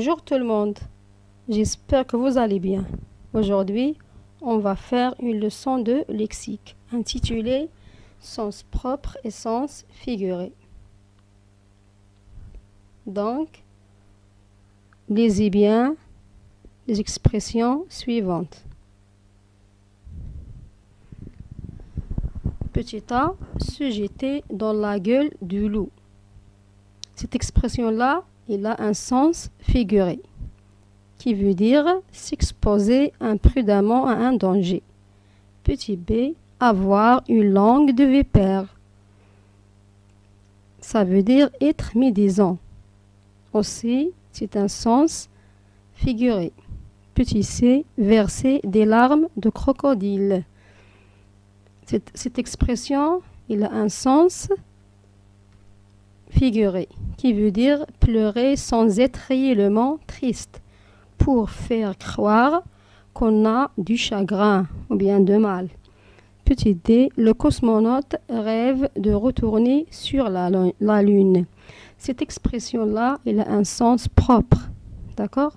Bonjour tout le monde, j'espère que vous allez bien. Aujourd'hui, on va faire une leçon de lexique intitulée Sens propre et sens figuré. Donc, lisez bien les expressions suivantes. Petit A, se jeter dans la gueule du loup. Cette expression-là, elle a un sens figuré, qui veut dire s'exposer imprudemment à un danger. Petit B, avoir une langue de vipère. Ça veut dire être médisant. Aussi, c'est un sens figuré. Petit C, verser des larmes de crocodile. Cette expression, il a un sens figuré, qui veut dire pleurer sans être réellement triste, pour faire croire qu'on a du chagrin ou bien de mal. Petit D, le cosmonaute rêve de retourner sur la Lune. Cette expression-là, elle a un sens propre. D'accord?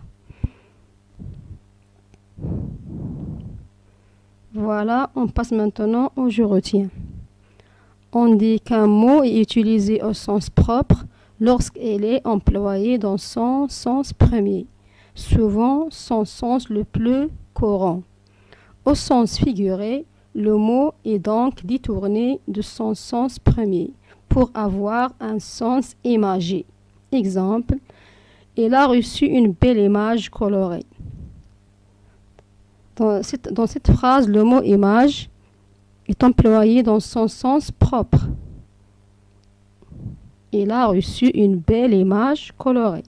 Voilà, on passe maintenant au je retiens. On dit qu'un mot est utilisé au sens propre lorsqu'il est employé dans son sens premier, souvent son sens le plus courant. Au sens figuré, le mot est donc détourné de son sens premier pour avoir un sens imagé. Exemple, il a reçu une belle image colorée. Dans cette phrase, le mot image est employé dans son sens propre. Il a reçu une belle image colorée.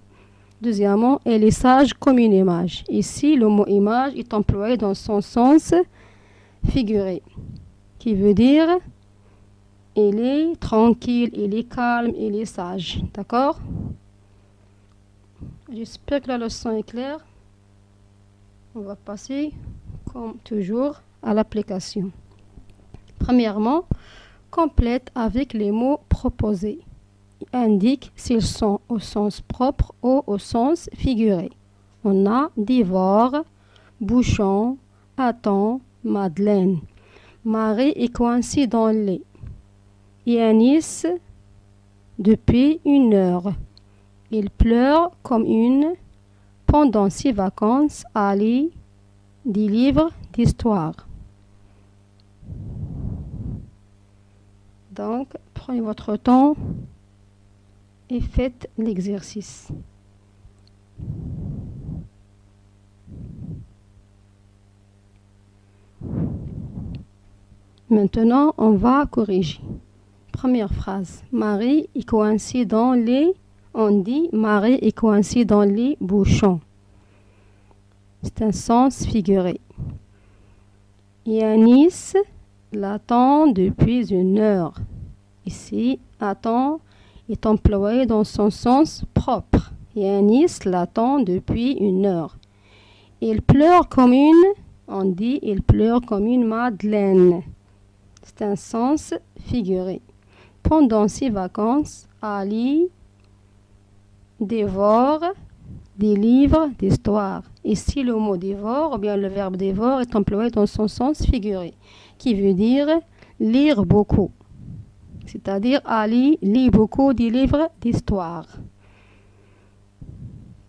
Deuxièmement, elle est sage comme une image. Ici, le mot image est employé dans son sens figuré, qui veut dire il est tranquille, il est calme, il est sage. D'accord? J'espère que la leçon est claire. On va passer, comme toujours, à l'application. Premièrement, complète avec les mots proposés. Indique s'ils sont au sens propre ou au sens figuré. On a dévore, bouchon, attend, Madeleine. Marie est coincée dans le lit. Yanis, depuis 1 heure. Il pleure comme une. Pendant ses vacances, Ali des livres d'histoire. Donc, prenez votre temps et faites l'exercice. Maintenant, on va corriger. Première phrase. Marie est coincée dans les... On dit Marie est coincée dans les bouchons. C'est un sens figuré. Yanis l'attend depuis 1 heure. Ici, attend est employé dans son sens propre. Yanis l'attend depuis 1 heure. Il pleure comme une... On dit il pleure comme une Madeleine. C'est un sens figuré. Pendant ses vacances, Ali dévore des livres d'histoire. Ici, le mot dévore, ou bien le verbe dévore, est employé dans son sens figuré, qui veut dire lire beaucoup. C'est-à-dire, Ali lit beaucoup des livres d'histoire.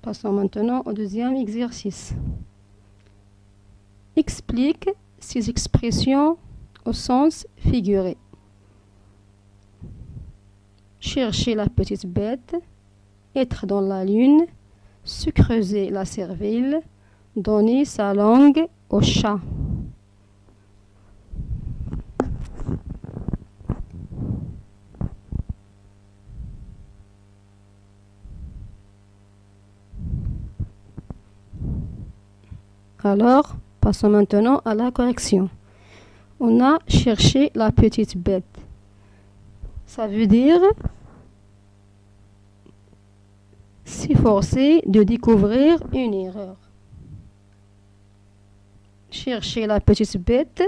Passons maintenant au deuxième exercice. Explique ces expressions au sens figuré. Chercher la petite bête, être dans la lune, se creuser la cervelle, donner sa langue au chat. Alors, passons maintenant à la correction. On a cherché la petite bête. Ça veut dire s'efforcer de découvrir une erreur. Chercher la petite bête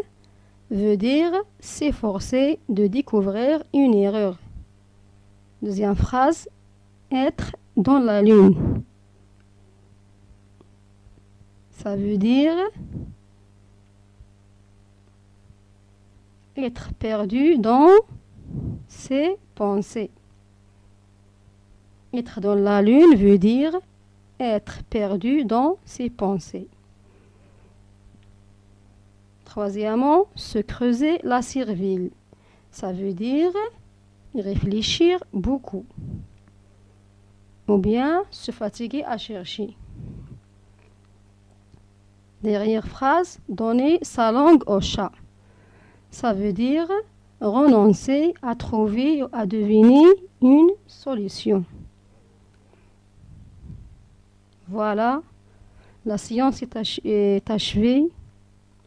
veut dire s'efforcer de découvrir une erreur. Deuxième phrase, être dans la lune. Ça veut dire être perdu dans ses pensées. Être dans la lune veut dire être perdu dans ses pensées. Troisièmement, se creuser la cervelle. Ça veut dire réfléchir beaucoup. Ou bien se fatiguer à chercher. Dernière phrase, donner sa langue au chat. Ça veut dire renoncer à trouver ou à deviner une solution. Voilà, la séance est achevée.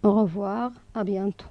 Au revoir, à bientôt.